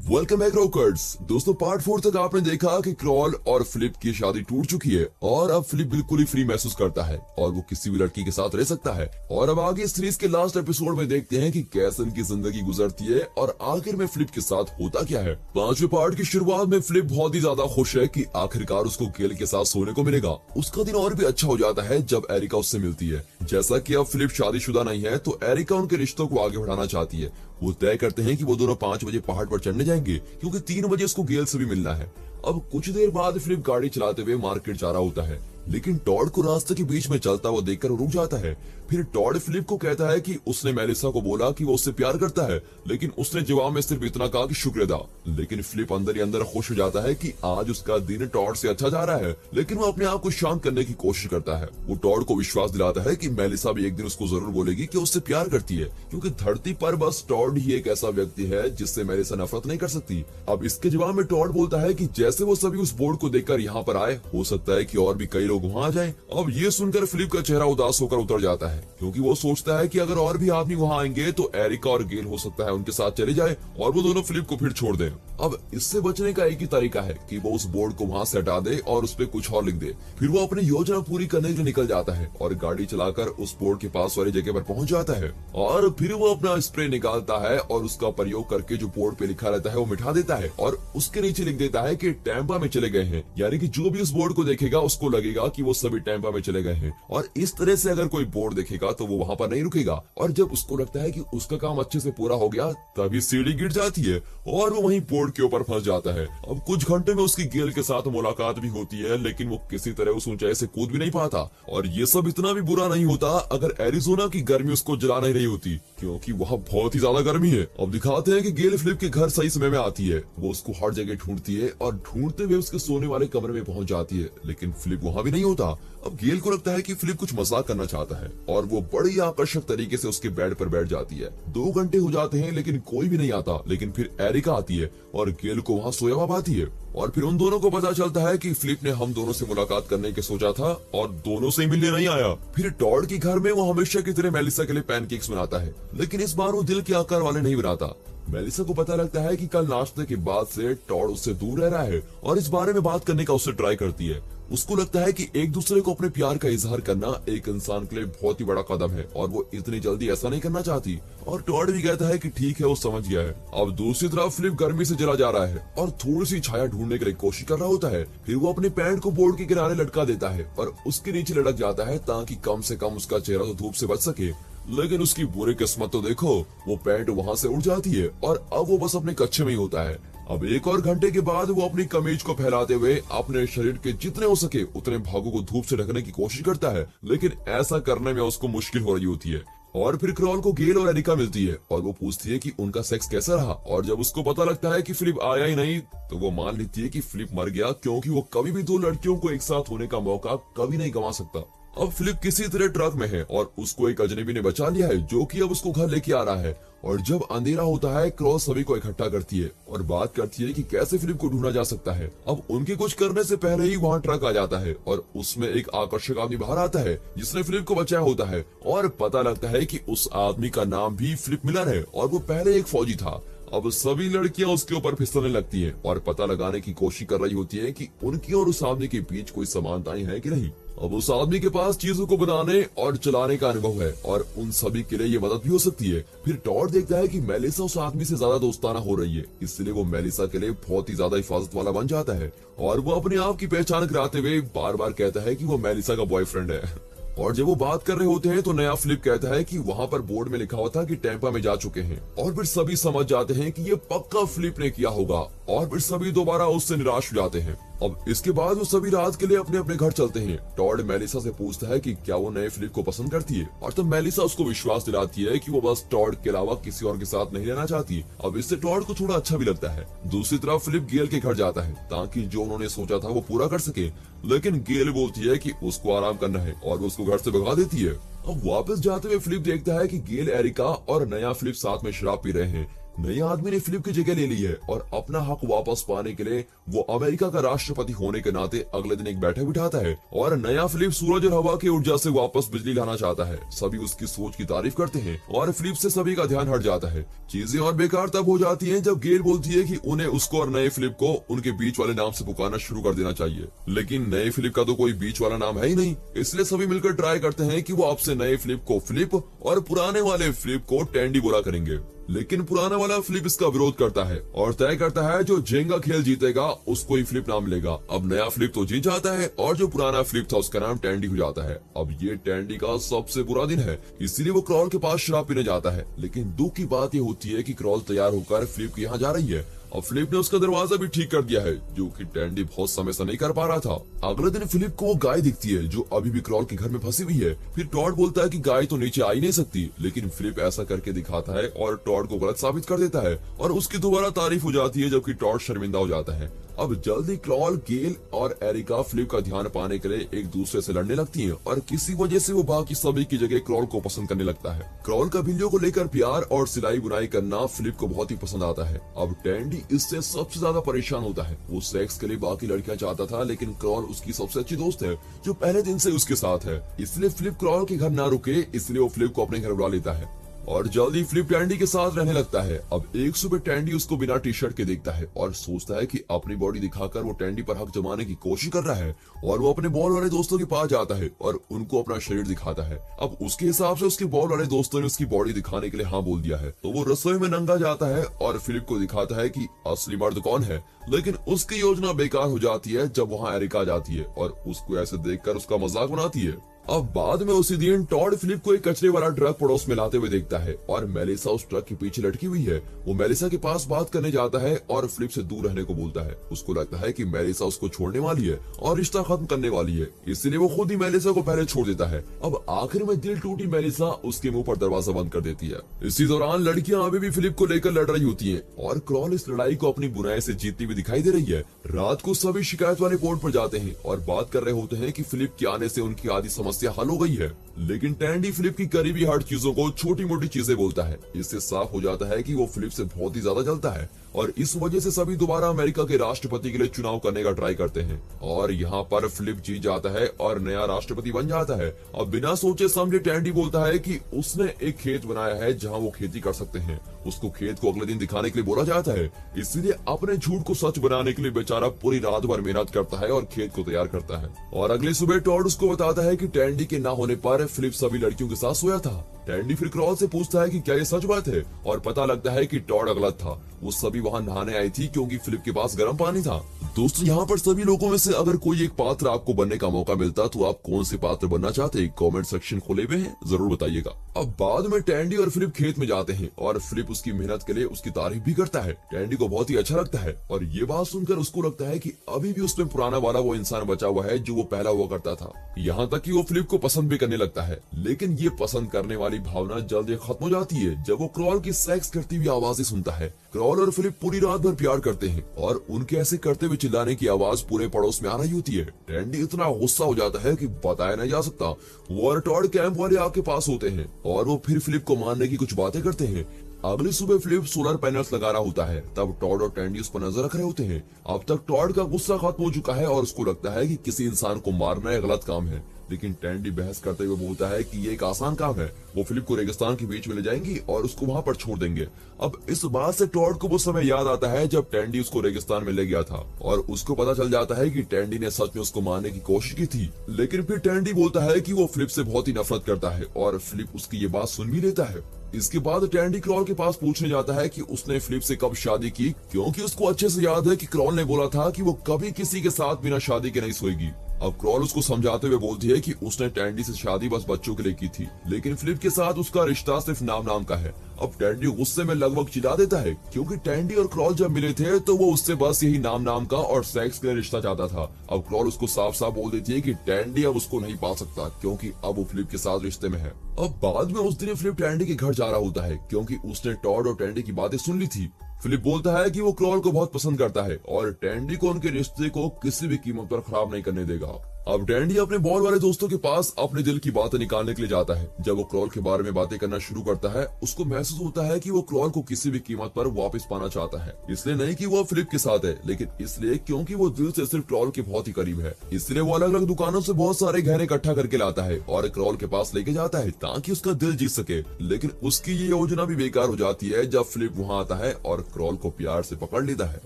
Welcome back rockers. दोस्तों part 4 तक आपने देखा कि क्रॉल और फिलिप की शादी टूट चुकी है और अब फिलिप बिल्कुल ही फ्री महसूस करता है और वो किसी भी लड़की के साथ रह सकता है। और अब आगे इस सीरीज के लास्ट एपिसोड में देखते हैं कि कैसे उनकी जिंदगी गुजरती है और आखिर में फिलिप के साथ होता क्या है। 5वें पार्ट की शुरुआत में फिलिप बहुत ही ज्यादा खुश है कि आखिरकार उसको गेल के साथ सोने को मिलेगा। उसका दिन और भी अच्छा हो जाता है जब एरिका उससे मिलती है। जैसा कि अब फिलिप शादीशुदा नहीं है तो एरिका उनके रिश्तों को आगे बढ़ाना चाहती है। वो तय करते हैं कि वो दोनों 5 बजे पहाड़ पर चढ़ने जाएंगे क्योंकि 3 बजे उसको गेल से भी मिलना है। अब कुछ देर बाद फिलिप गाड़ी चलाते हुए मार्केट जा रहा होता है, लेकिन टॉड को रास्ते के बीच में चलता हुआ देखकर रुक जाता है। फिर टॉड फिलिप को कहता है कि उसने मेलिसा को बोला कि वो उससे प्यार करता है, लेकिन उसने जवाब में सिर्फ इतना कहा कि शुक्र अदा। लेकिन फिलिप अंदर ही अंदर खुश हो जाता है कि आज उसका दिन टॉड से अच्छा जा रहा है, लेकिन वो अपने आप को शांत करने की कोशिश करता है। वो टॉड को विश्वास दिलाता है कि मेलिसा भी एक दिन उसको जरूर बोलेगी कि उससे प्यार करती है, क्योंकि धरती पर बस टॉड ही एक ऐसा व्यक्ति है जिससे मेलिसा नफरत नहीं कर सकती। अब इसके जवाब में टॉड बोलता है कि जैसे वो सभी उस बोर्ड को देखकर यहाँ पर आए, हो सकता है कि और भी कई लोग वहाँ आ जाएं। अब ये सुनकर फिलिप का चेहरा उदास होकर उतर जाता है, क्योंकि वो सोचता है कि अगर और भी आदमी वहाँ आएंगे तो एरिका और गेल हो सकता है उनके साथ चले जाए और वो दोनों फिलिप को फिर छोड़ दें। अब इससे बचने का एक ही तरीका है कि वो उस बोर्ड को वहाँ से हटा दे और उस पे कुछ और लिख दे। फिर वो अपनी योजना पूरी करने के लिए निकल जाता है और गाड़ी चलाकर उस बोर्ड के पास वाली जगह पर पहुंच जाता है और फिर वो अपना स्प्रे निकालता है और उसका प्रयोग करके जो बोर्ड पे लिखा रहता है वो मिटा देता है और उसके नीचे लिख देता है कि टैंपा में चले गए हैं। यानी कि जो भी उस बोर्ड को देखेगा उसको लगेगा कि वो सभी टैंपा में चले गए हैं। और इस तरह से अगर कोई बोर्ड देखेगा तो वो वहाँ पर नहीं रुकेगा। और जब उसको लगता है कि उसका काम अच्छे से पूरा हो गया, तभी सीढ़ी गिर जाती है और वो वहीं बोर्ड के ऊपर फंस जाता है। अब कुछ घंटे में उसकी गेल के साथ मुलाकात भी होती है, लेकिन वो किसी तरह उस ऊंचाई से कूद भी नहीं पाता। और ये सब इतना भी बुरा नहीं होता अगर एरिजोना की गर्मी उसको जला नहीं रही होती, क्योंकि वहाँ बहुत ही ज्यादा गर्मी है। अब दिखाते हैं कि गेल फिलिप के घर सही समय में आती है। वो उसको हर जगह ढूंढती है और ढूंढते हुए उसके सोने वाले कमरे में पहुंच जाती है, लेकिन फिलिप वहाँ भी नहीं होता। अब गेल को लगता है कि फिलिप कुछ मजाक करना चाहता है और वो बड़ी आकर्षक तरीके से उसके बेड पर बैठ जाती है। 2 घंटे हो जाते हैं लेकिन कोई भी नहीं आता, लेकिन फिर एरिका आती है और गेल को वहाँ सोया हुआ पाती है। और फिर उन दोनों को पता चलता है कि फिलिप ने हम दोनों से मुलाकात करने की सोचा था और दोनों से ही मिलने नहीं आया। फिर टॉड के घर में वो हमेशा की तरह मेलिसा के लिए पैनकेक्स बनाता है, लेकिन इस बार वो दिल के आकार वाले नहीं बनाता। मेलिसा को पता लगता है कि कल नाश्ते के बाद से टॉड उससे दूर रह रहा है और इस बारे में बात करने का उससे ट्राई करती है। उसको लगता है कि एक दूसरे को अपने प्यार का इजहार करना एक इंसान के लिए बहुत ही बड़ा कदम है और वो इतनी जल्दी ऐसा नहीं करना चाहती। और टॉड भी कहता है कि ठीक है, वो समझ गया है। अब दूसरी तरफ फिलिप गर्मी से जला जा रहा है और थोड़ी सी छाया ढूंढने के लिए कोशिश कर रहा होता है। फिर वो अपने पैंट को बोर्ड के किनारे लटका देता है और उसके नीचे लटक जाता है ताकि कम से कम उसका चेहरा तो धूप से बच सके। लेकिन उसकी बुरी किस्मत तो देखो, वो पैंट वहाँ से उड़ जाती है और अब वो बस अपने कच्छे में ही होता है। अब 1 और घंटे के बाद वो अपनी कमीज को फैलाते हुए अपने शरीर के जितने हो सके उतने भागों को धूप से ढकने की कोशिश करता है, लेकिन ऐसा करने में उसको मुश्किल हो रही होती है। और फिर क्रॉल को गेल और एरिका मिलती है और वो पूछती है कि उनका सेक्स कैसा रहा। और जब उसको पता लगता है कि फिलिप आया ही नहीं, तो वो मान लेती है कि फिलिप मर गया, क्योंकि वो कभी भी 2 लड़कियों को एक साथ होने का मौका कभी नहीं गंवा सकता। अब फिलिप किसी तरह ट्रक में है और उसको एक अजनबी ने बचा लिया है, जो कि अब उसको घर लेके आ रहा है। और जब अंधेरा होता है, क्रॉस सभी को इकट्ठा करती है और बात करती है कि कैसे फिलिप को ढूंढा जा सकता है। अब उनके कुछ करने से पहले ही वहाँ ट्रक आ जाता है और उसमें एक आकर्षक आदमी बाहर आता है जिसने फिलिप को बचाया होता है। और पता लगता है कि उस आदमी का नाम भी फिलिप मिलर है और वो पहले एक फौजी था। अब सभी लड़कियां उसके ऊपर फिसलने लगती हैं और पता लगाने की कोशिश कर रही होती है कि उनकी और उस आदमी के बीच कोई समानताएं हैं कि नहीं। अब उस आदमी के पास चीजों को बनाने और चलाने का अनुभव है और उन सभी के लिए ये मदद भी हो सकती है। फिर टॉड देखता है कि मेलिसा उस आदमी से ज्यादा दोस्ताना हो रही है, इसलिए वो मेलिसा के लिए बहुत ही ज्यादा हिफाजत वाला बन जाता है और वो अपने आप की पहचान कराते हुए बार बार कहता है कि वो मेलिसा का बॉयफ्रेंड है। और जब वो बात कर रहे होते हैं तो नया फिलिप कहता है कि वहाँ पर बोर्ड में लिखा हुआ था कि टैंपा में जा चुके हैं। और फिर सभी समझ जाते हैं कि ये पक्का फिलिप ने किया होगा और फिर सभी दोबारा उससे निराश हो जाते हैं। अब इसके बाद वो सभी रात के लिए अपने अपने घर चलते हैं। टॉड मेलिसा से पूछता है कि क्या वो नए फिलिप को पसंद करती है और तब मेलिसा उसको विश्वास दिलाती है कि वो बस टॉड के अलावा किसी और के साथ नहीं रहना चाहती। अब इससे टॉड को थोड़ा अच्छा भी लगता है। दूसरी तरफ फिलिप गेल के घर जाता है ताकि जो उन्होंने सोचा था वो पूरा कर सके, लेकिन गेल बोलती है कि उसको आराम करना है और वो उसको घर से भगा देती है। अब वापस जाते हुए फिलिप देखता है कि गेल, एरिका और नया फिलिप साथ में शराब पी रहे हैं। नए आदमी ने फिलिप की जगह ले ली है और अपना हक वापस पाने के लिए वो अमेरिका का राष्ट्रपति होने के नाते अगले दिन एक बैठक बिठाता है और नया फिलिप सूरज और हवा की ऊर्जा से वापस बिजली लाना चाहता है। सभी उसकी सोच की तारीफ करते हैं और फिलिप से सभी का ध्यान हट जाता है। चीजें और बेकार तब हो जाती हैं जब गेल बोलती है कि उन्हें उसको और नए फिलिप को उनके बीच वाले नाम से पुकारना शुरू कर देना चाहिए, लेकिन नए फिलिप का तो कोई बीच वाला नाम है ही नहीं। इसलिए सभी मिलकर ट्राई करते हैं कि वो आपसे नए फिलिप को फिलिप और पुराने वाले फिलिप को टैंडी बोला करेंगे, लेकिन पुराना वाला फिलिप इसका विरोध करता है और तय करता है जो जेंगा खेल जीतेगा उसको ही फिलिप नाम मिलेगा। अब नया फिलिप तो जीत जाता है और जो पुराना फिलिप था उसका नाम टैंडी हो जाता है। अब ये टैंडी का सबसे बुरा दिन है, इसीलिए वो क्रॉल के पास शराब पीने जाता है। लेकिन दुख की बात ये होती है कि क्रॉल तैयार होकर फिलिप के यहाँ जा रही है और फिलिप ने उसका दरवाजा भी ठीक कर दिया है, जो कि टैंडी बहुत समय से नहीं कर पा रहा था। अगले दिन फिलिप को वो गाय दिखती है जो अभी भी क्रॉल के घर में फंसी हुई है। फिर टॉड बोलता है कि गाय तो नीचे आ ही नहीं सकती, लेकिन फिलिप ऐसा करके दिखाता है और टॉड को गलत साबित कर देता है और उसकी दोबारा तारीफ हो जाती है, जबकि टॉड शर्मिंदा हो जाता है। अब जल्दी क्रॉल, गेल और एरिका फिलिप का ध्यान पाने के लिए एक दूसरे से लड़ने लगती हैं और किसी वजह से वो बाकी सभी की जगह क्रॉल को पसंद करने लगता है। क्रॉल का बिल्लियों को लेकर प्यार और सिलाई बुनाई करना फिलिप को बहुत ही पसंद आता है। अब टैंडी इससे सबसे ज्यादा परेशान होता है। वो सेक्स के लिए बाकी लड़कियां चाहता था, लेकिन क्रॉल उसकी सबसे अच्छी दोस्त है जो पहले दिन से उसके साथ है। इसलिए फिलिप क्रॉल के घर ना रुके, इसलिए वो फिलिप को अपने घर बुला लेता है और जल्दी फिलिप टैंडी के साथ रहने लगता है। अब एक सुबह टैंडी उसको बिना टी शर्ट के देखता है और सोचता है कि अपनी बॉडी दिखाकर वो टैंडी पर हक जमाने की कोशिश कर रहा है और वो अपने बॉल वाले दोस्तों के पास जाता है और उनको अपना शरीर दिखाता है। अब उसके हिसाब से उसके बॉल वाले दोस्तों ने उसकी बॉडी दिखाने के लिए हाँ बोल दिया है, तो वो रसोई में नंगा जाता है और फिलिप को दिखाता है कि असली मर्द कौन है। लेकिन उसकी योजना बेकार हो जाती है जब वहाँ एरिका जाती है और उसको ऐसे देखकर उसका मजाक बनाती है। अब बाद में उसी दिन टॉड फिलिप को एक कचरे वाला ट्रक पड़ोस में लाते हुए देखता है और मेलिसा उस ट्रक के पीछे लटकी हुई है। वो मेलिसा के पास बात करने जाता है और फिलिप से दूर रहने को बोलता है। उसको लगता है कि मेलिसा उसको छोड़ने वाली है और रिश्ता खत्म करने वाली है, इसलिए वो खुद ही मेलिसा को पहले छोड़ देता है। अब आखिर में दिल टूटी मेलिसा उसके मुंह पर दरवाजा बंद कर देती है। इसी दौरान लड़कियां अभी भी फिलिप को लेकर लड़ रही होती है और क्रॉल इस लड़ाई को अपनी बुराई से जीतती हुई दिखाई दे रही है। रात को सभी शिकायत वाले बोर्ड पर जाते हैं और बात कर रहे होते हैं कि फिलिप के आने से उनकी आधी समस्या हल हो गई है, लेकिन टैंडी फिलिप की करीबी हर चीजों को छोटी मोटी चीजें बोलता है। इससे साफ हो जाता है कि वो फिलिप से बहुत ही ज्यादा जलता है और इस वजह से सभी दोबारा अमेरिका के राष्ट्रपति के लिए चुनाव करने का ट्राई करते हैं और यहाँ पर फिलिप जीत जाता है और नया राष्ट्रपति बन जाता है। अब बिना सोचे समझे टैंडी बोलता है कि उसने एक खेत बनाया है जहाँ वो खेती कर सकते हैं। उसको खेत को अगले दिन दिखाने के लिए बोला जाता है, इसलिए अपने झूठ को सच बनाने के लिए बेचारा पूरी रात भर मेहनत करता है और खेत को तैयार करता है। और अगली सुबह टॉड उसको बताता है कि टैंडी के ना होने पर फिलिप सभी लड़कियों के साथ सोया था। टैंडी फिर क्रॉल से पूछता है कि क्या ये सच बात है और पता लगता है कि टॉड गलत था। वो सभी वहाँ नहाने आई थी क्योंकि फिलिप के पास गर्म पानी था। दोस्तों, यहाँ पर सभी लोगों में से अगर कोई एक पात्र आपको बनने का मौका मिलता तो आप कौन से पात्र बनना चाहते? कमेंट सेक्शन खुले हुए हैं, जरूर बताइएगा। अब बाद में टैंडी और फिलिप खेत में जाते हैं और फिलिप उसकी मेहनत के लिए उसकी तारीफ भी करता है। टैंडी को बहुत ही अच्छा लगता है और ये बात सुनकर उसको लगता है कि अभी भी उसमें पुराना वाला वो इंसान बचा हुआ है जो वो पहला हुआ करता था। यहाँ तक कि वो फिलिप को पसंद भी करने लगता है, लेकिन ये पसंद करने वाली भावना जल्दी खत्म हो जाती है जब वो क्रॉल की सेक्स करती हुई आवाजें सुनता है। क्रॉल और फिलिप पूरी रात भर प्यार करते हैं और उनके ऐसे करते हुए चिल्लाने की आवाज पूरे पड़ोस में आ रही होती है। टैंडी इतना गुस्सा हो जाता है कि बताया नहीं जा सकता। वो और टॉड कैंप वाले आके पास होते हैं और वो फिर फिलिप को मारने की कुछ बातें करते हैं। अगली सुबह फिलिप सोलर पैनल्स लगा रहा होता है, तब टॉड और टैंडी उस पर नजर रख रहे होते हैं। अब तक टॉड का गुस्सा खत्म हो चुका है और उसको लगता है कि किसी इंसान को मारना एक गलत काम है, लेकिन टैंडी बहस करते हुए बोलता है कि ये एक आसान काम है। वो फिलिप को रेगिस्तान के बीच में ले जाएंगी और उसको वहाँ पर छोड़ देंगे। अब इस बात से टॉड को वो समय याद आता है जब टैंडी उसको रेगिस्तान में ले गया था और उसको पता चल जाता है कि टैंडी ने सच में उसको मारने की कोशिश की थी। लेकिन फिर टैंडी बोलता है कि वो फिलिप से बहुत ही नफरत करता है और फिलिप उसकी ये बात सुन भी लेता है। इसके बाद टैंडी क्रॉल के पास पूछने जाता है कि उसने फिलिप से कब शादी की, क्योंकि उसको अच्छे से याद है कि क्रॉल ने बोला था कि वो कभी किसी के साथ बिना शादी के नहीं सोएगी। अब क्रॉल उसको समझाते हुए बोलती है कि उसने टैंडी से शादी बस बच्चों के लिए की थी, लेकिन फिलिप के साथ उसका रिश्ता सिर्फ नाम का है। अब टैंडी गुस्से में लगभग चिल्ला देता है क्योंकि टैंडी और क्रॉल जब मिले थे तो वो उससे बस यही नाम का और सेक्स के लिए रिश्ता चाहता था। अब क्रॉल उसको साफ साफ बोल देती है कि टैंडी अब उसको नहीं पा सकता क्योंकि अब वो फिलिप के साथ रिश्ते में है। अब बाद में उस दिन फिलिप टैंडी के घर जा रहा होता है क्योंकि उसने टॉड और टैंडी की बातें सुन ली थी। फिलिप बोलता है कि वो क्रॉल को बहुत पसंद करता है और टैंडी को उनके रिश्ते को किसी भी कीमत पर खराब नहीं करने देगा। अब टैंडी अपने बॉल वाले दोस्तों के पास अपने दिल की बातें निकालने के लिए जाता है। जब वो क्रॉल के बारे में बातें करना शुरू करता है, उसको महसूस होता है कि वो क्रॉल को किसी भी कीमत पर वापस पाना चाहता है। इसलिए नहीं कि वो फिलिप के साथ है, लेकिन इसलिए क्योंकि वो दिल से सिर्फ क्रॉल के बहुत ही करीब है। इसलिए वो अलग अलग दुकानों से बहुत सारे गहने इकट्ठा करके लाता है और क्रॉल के पास लेके जाता है ताकि उसका दिल जीत सके। लेकिन उसकी ये योजना भी बेकार हो जाती है जब फिलिप वहाँ आता है और क्रॉल को प्यार से पकड़ लेता है।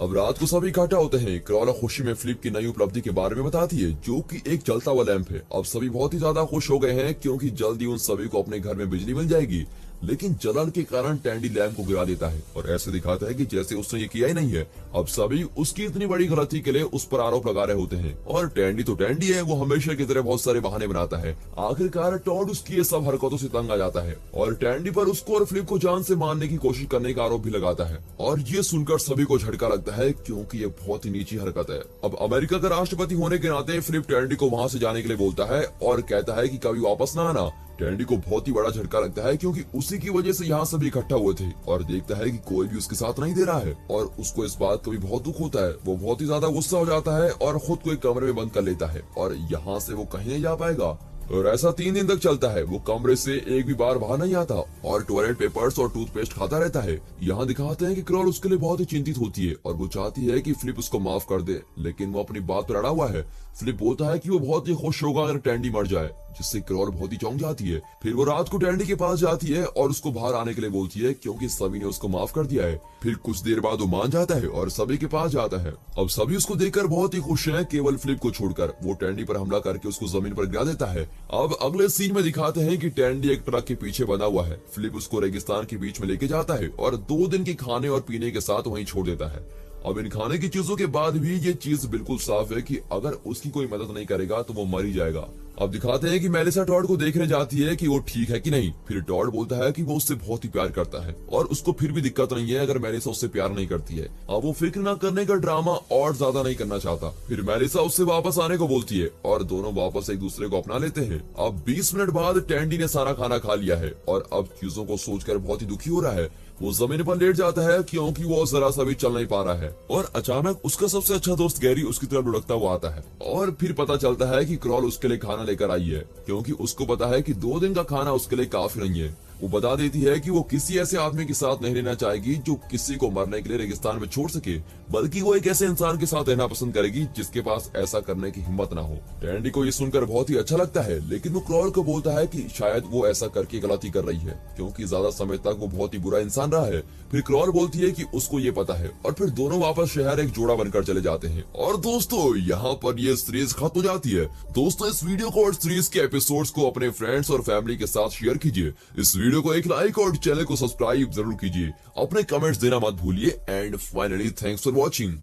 अब रात को सभी इकट्ठा होते हैं। क्रॉल खुशी में फिलिप की नई उपलब्धि के बारे में बताती है, जो कि एक चलता हुआ लैंप है। अब सभी बहुत ही ज्यादा खुश हो गए हैं क्योंकि जल्दी उन सभी को अपने घर में बिजली मिल जाएगी। लेकिन जलन के कारण टैंडी लैंप को गिरा देता है और ऐसे दिखाता है कि जैसे उसने ये किया ही नहीं है। अब सभी उसकी इतनी बड़ी गलती के लिए उस पर आरोप लगा रहे होते हैं और टैंडी तो टैंडी है, वो हमेशा की तरह बहुत सारे बहाने बनाता है। आखिरकार टॉड उसकी ये सब हरकतों से तंग आ जाता है और टैंडी पर उसको और फिलिप को जान से मारने की कोशिश करने का आरोप भी लगाता है। और ये सुनकर सभी को झटका लगता है क्योंकि ये बहुत ही नीची हरकत है। अब अमेरिका का राष्ट्रपति होने के नाते फिलिप टैंडी को वहाँ से जाने के लिए बोलता है और कहता है कि कभी वापस ना आना। टैंडी को बहुत ही बड़ा झटका लगता है क्योंकि उसी की वजह से यहाँ सभी इकट्ठा हुए थे और देखता है कि कोई भी उसके साथ नहीं दे रहा है और उसको इस बात का भी बहुत दुख होता है। वो बहुत ही ज्यादा गुस्सा हो जाता है और खुद को एक कमरे में बंद कर लेता है और यहाँ से वो कहीं नहीं जा पाएगा। और ऐसा 3 दिन तक चलता है। वो कमरे से एक भी बार बाहर नहीं आता और टॉयलेट पेपर्स और टूथपेस्ट खाता रहता है। यहाँ दिखाते हैं कि क्रॉल उसके लिए बहुत ही चिंतित होती है और वो चाहती है कि फिलिप उसको माफ कर दे, लेकिन वो अपनी बात पर अड़ा हुआ है। फिलिप बोलता है कि वो बहुत ही खुश होगा अगर टैंडी मर जाए, जिससे क्रॉल बहुत ही चौंक जाती है। फिर वो रात को टैंडी के पास जाती है और उसको बाहर आने के लिए बोलती है क्योंकि सभी ने उसको माफ कर दिया है। फिर कुछ देर बाद वो मान जाता है और सभी के पास जाता है। अब सभी उसको देखकर बहुत ही खुश हैं, केवल फिलिप को छोड़कर। वो टैंडी पर हमला करके उसको जमीन पर गिरा देता है। अब अगले सीन में दिखाते हैं कि टैंडी एक ट्रक के पीछे बंधा हुआ है। फिलिप उसको रेगिस्तान के बीच में लेके जाता है और 2 दिन के खाने और पीने के साथ वहीं छोड़ देता है। अब इन खाने की चीजों के बाद भी ये चीज बिल्कुल साफ है कि अगर उसकी कोई मदद नहीं करेगा तो वो मर ही जाएगा। अब दिखाते हैं कि मेलिसा टॉड को देखने जाती है कि वो ठीक है कि नहीं। फिर टॉड बोलता है कि वो उससे बहुत ही प्यार करता है और उसको फिर भी दिक्कत नहीं है अगर मेलिसा उससे प्यार नहीं करती है। अब वो फिक्र न करने का ड्रामा और ज्यादा नहीं करना चाहता। फिर मेलिसा उससे वापस आने को बोलती है और दोनों वापस एक दूसरे को अपना लेते हैं। अब 20 मिनट बाद टैंडी ने सारा खाना खा लिया है और अब चीजों को सोचकर बहुत ही दुखी हो रहा है। वो जमीन पर लेट जाता है क्योंकि वो जरा सा भी चल नहीं पा रहा है और अचानक उसका सबसे अच्छा दोस्त गैरी उसकी तरफ लुढ़कता हुआ आता है और फिर पता चलता है कि क्रॉल उसके लिए खाना लेकर आई है क्योंकि उसको पता है कि 2 दिन का खाना उसके लिए काफी नहीं है। वो बता देती है कि वो किसी ऐसे आदमी के साथ नहीं रहना चाहेगी जो किसी को मरने के लिए रेगिस्तान में छोड़ सके, बल्कि वो एक ऐसे इंसान के साथ रहना पसंद करेगी जिसके पास ऐसा करने की हिम्मत ना हो। टैंडी को ये सुनकर बहुत ही अच्छा लगता है, लेकिन वो क्रॉल को बोलता है कि शायद वो ऐसा करके गलती कर रही है क्योंकि ज्यादा समय तक वो बहुत ही बुरा इंसान रहा है। फिर क्रॉल बोलती है कि उसको ये पता है और फिर दोनों वापस शहर एक जोड़ा बनकर चले जाते हैं। और दोस्तों यहाँ पर ये सीरीज खत्म हो जाती है। दोस्तों इस वीडियो को और सीरीज के एपिसोड्स को अपने फ्रेंड्स और फैमिली के साथ शेयर कीजिए। इस वीडियो को एक लाइक और चैनल को सब्सक्राइब जरूर कीजिए। अपने कमेंट्स देना मत भूलिए and finally thanks for watching.